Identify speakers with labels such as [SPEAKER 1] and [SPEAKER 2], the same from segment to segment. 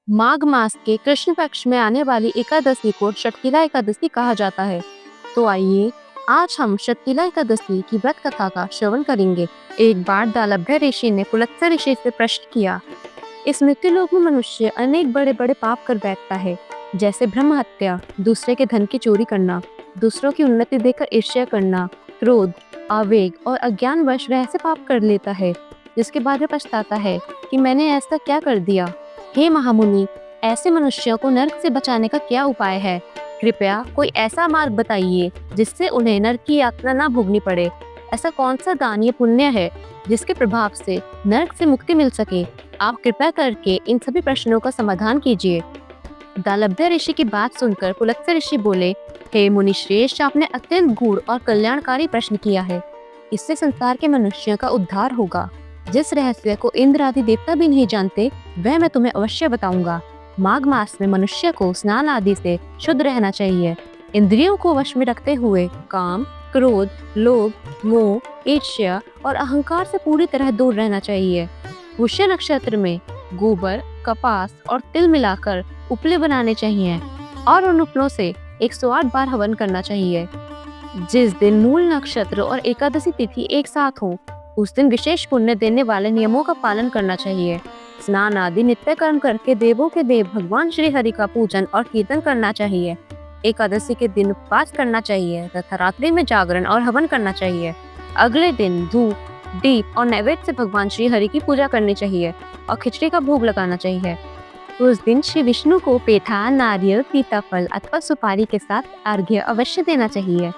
[SPEAKER 1] माघ मास के कृष्ण पक्ष में आने वाली एकादशी को शतकिला एकादशी कहा जाता है। तो आइए आज हम शतकिला एकादशी की व्रत कथा का श्रवण करेंगे। एक बार दालभ्य ऋषि ने पुलत्स्य ऋषि से प्रश्न किया, इस मृत्युलोक में मनुष्य अनेक बड़े बड़े पाप कर बैठता है, जैसे ब्रह्म हत्या, दूसरे के धन की चोरी करना, दूसरों की उन्नति देखकर ईर्ष्या करना, क्रोध, आवेग और अज्ञानवश वह ऐसे पाप कर लेता है जिसके बाद वह पछताता है कि मैंने ऐसा क्या कर दिया। हे महामुनि, ऐसे मनुष्यों को नरक से बचाने का क्या उपाय है? कृपया कोई ऐसा मार्ग बताइए जिससे उन्हें नरक की यातना न भोगनी पड़े। ऐसा कौन सा दान या पुण्य है जिसके प्रभाव से नरक से मुक्ति मिल सके? आप कृपया करके इन सभी प्रश्नों का समाधान कीजिए। दालभ्य ऋषि की बात सुनकर पुलत्स्य ऋषि बोले, हे मुनि श्रेष्ठ, आपने अत्यंत गूढ़ और कल्याणकारी प्रश्न किया है। इससे संसार के मनुष्यों का उद्धार होगा। जिस रहस्य को इंद्र आदि देवता भी नहीं जानते, वह मैं तुम्हें अवश्य बताऊंगा। माघ मास में मनुष्य को स्नान आदि से शुद्ध रहना चाहिए। इंद्रियों को वश में रखते हुए काम, क्रोध, लोभ, मोह, ईर्ष्या और अहंकार से पूरी तरह दूर रहना चाहिए। पुष्य नक्षत्र में गोबर, कपास और तिल मिलाकर उपले बनाने चाहिए और उन उपलों से 108 बार हवन करना चाहिए। जिस दिन मूल नक्षत्र और एकादशी तिथि एक साथ हो, उस दिन विशेष पुण्य देने वाले नियमों का पालन करना चाहिए। स्नान आदि नित्य कर्म करके देवों के देव भगवान श्री हरि का पूजन और कीर्तन करना चाहिए। एकादशी के दिन उपवास करना चाहिए तथा रात्रि में जागरण और हवन करना चाहिए। अगले दिन धूप, दीप और नैवेद्य से भगवान श्री हरि की पूजा करनी चाहिए और खिचड़ी का भोग लगाना चाहिए। उस दिन श्री विष्णु को पेठा, नारियल, सीताफल अथवा सुपारी के साथ अर्घ्य अवश्य देना चाहिए।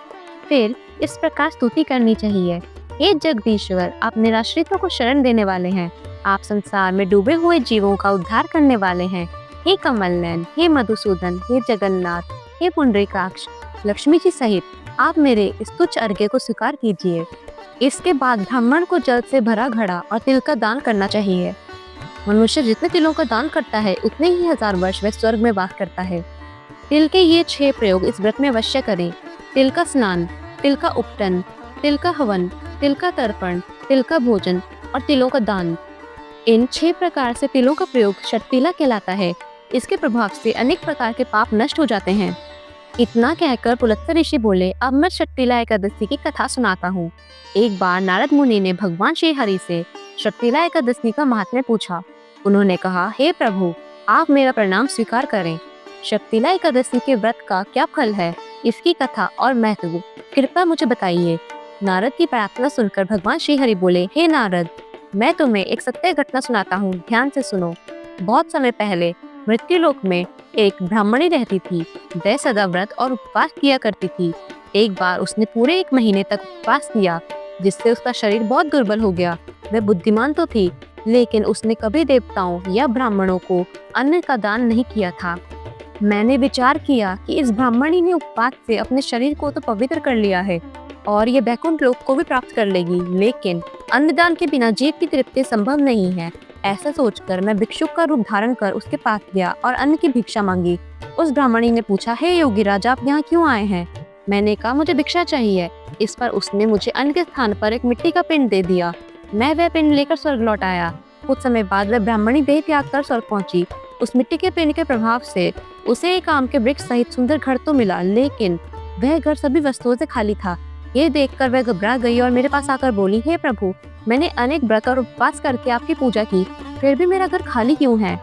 [SPEAKER 1] फिर इस प्रकार स्तुति करनी चाहिए, हे जगदीश्वर, आप निराश्रितों को शरण देने वाले हैं। आप संसार में डूबे हुए जीवों का उद्धार करने वाले हैं। हे कमल नयन, हे मधुसूदन, हे जगन्नाथ, हे पुंडरीकाक्ष, लक्ष्मी जी सहित आप मेरे इस तुच्छ अर्घ्य को स्वीकार कीजिए। इसके बाद ब्राह्मण को जल से भरा घड़ा और तिल का दान करना चाहिए। मनुष्य जितने तिलों का दान करता है, उतने ही 1000 वर्ष वह स्वर्ग में वास करता है। तिल के ये 6 प्रयोग इस व्रत में अवश्य करें। तिल का स्नान, तिल का उपटन, तिल का हवन, तिल का तर्पण, तिल का भोजन और तिलों का दान। इन 6 प्रकार से तिलों का प्रयोग शतकिला कहलाता है। इसके प्रभाव से अनेक प्रकार के पाप नष्ट हो जाते हैं। इतना कहकर पुलत्स्य ऋषि बोले, अब मैं शतकिला एकादशी की कथा सुनाता हूँ। एक बार नारद मुनि ने भगवान श्री हरि से शतकिला एकादशी का महात्म्य पूछा। उन्होंने कहा, हे प्रभु, आप मेरा प्रणाम स्वीकार करें। शतकिला एकादशी के व्रत का क्या फल है, इसकी कथा और महत्व कृपया मुझे बताइए। नारद की प्रार्थना सुनकर भगवान श्री हरि बोले, हे नारद, मैं तुम्हें एक सत्य घटना सुनाता हूँ, ध्यान से सुनो। बहुत समय पहले मृत्युलोक में एक ब्राह्मणी रहती थी। वह सदा व्रत और उपवास किया करती थी। एक बार उसने पूरे 1 महीने तक उपवास किया, जिससे उसका शरीर बहुत दुर्बल हो गया। वह बुद्धिमान तो थी, लेकिन उसने कभी देवताओं या ब्राह्मणों को अन्न का दान नहीं किया था। मैंने विचार किया कि इस ब्राह्मणी ने उपवास से अपने शरीर को तो पवित्र कर लिया है और ये बैकुंठ लोक को भी प्राप्त कर लेगी, लेकिन अन्नदान के बिना जीव की तृप्ति संभव नहीं है। ऐसा सोचकर मैं भिक्षुक का रूप धारण कर उसके पास गया और अन्न की भिक्षा मांगी। उस ब्राह्मणी ने पूछा, हे योगी राजा, आप यहाँ क्यों आए हैं? मैंने कहा, मुझे भिक्षा चाहिए। इस पर उसने मुझे अन्न के स्थान पर एक मिट्टी का पिंड दे दिया। मैं वह पिंड लेकर स्वर्ग लौट आया। कुछ समय बाद वह ब्राह्मणी देह त्याग कर स्वर्ग पहुंची। उस मिट्टी के पिंड के प्रभाव से उसे एक आम के वृक्ष सहित सुंदर घर तो मिला, लेकिन वह घर सभी वस्तुओं से खाली था। ये देखकर वह घबरा गई और मेरे पास आकर बोली, हे प्रभु, मैंने अनेक व्रत और उपवास करके आपकी पूजा की, फिर भी मेरा घर खाली क्यों है?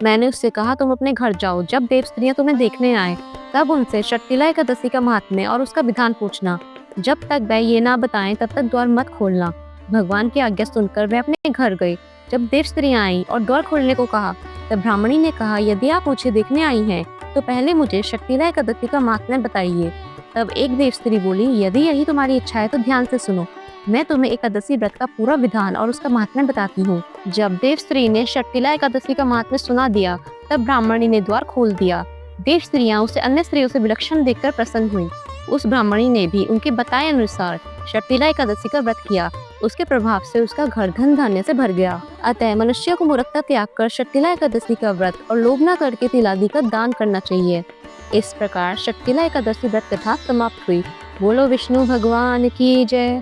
[SPEAKER 1] मैंने उससे कहा, तुम अपने घर जाओ। जब देव स्त्रियां तुम्हें देखने आए, तब उनसे शतकिला एकादशी का महात्म्य और उसका विधान पूछना। जब तक वह ये ना बताएं, तब तक द्वार मत खोलना। भगवान की आज्ञा सुनकर वह अपने घर गई। जब देव स्त्रियां आई और द्वार खोलने को कहा, तब ब्राह्मणी ने कहा, यदि आप मुझे देखने आई हैं, तो पहले मुझे शतकिला एकादशी का महात्म्य बताइए। तब एक देव स्त्री बोली, यदि यही तुम्हारी इच्छा है तो ध्यान से सुनो। मैं तुम्हें एकादशी व्रत का पूरा विधान और उसका महात्म्य बताती हूँ। जब देव स्त्री ने शतकिला एकादशी का महात्म्य सुना दिया, तब ब्राह्मणी ने द्वार खोल दिया। देव स्त्रियां उसे अन्य स्त्रियों से विलक्षण देखकर प्रसन्न हुई। उस ब्राह्मणी ने भी उनके बताए अनुसार शतकिला एकादशी का व्रत किया। उसके प्रभाव से उसका घर धन धान्य से भर गया। अतः मनुष्य को मूर्खता त्याग कर शतकिला एकादशी का व्रत और लोभ न करके तिलादि का दान करना चाहिए। इस प्रकार शतकिला एकादशी व्रत कथा समाप्त हुई। बोलो विष्णु भगवान की जय।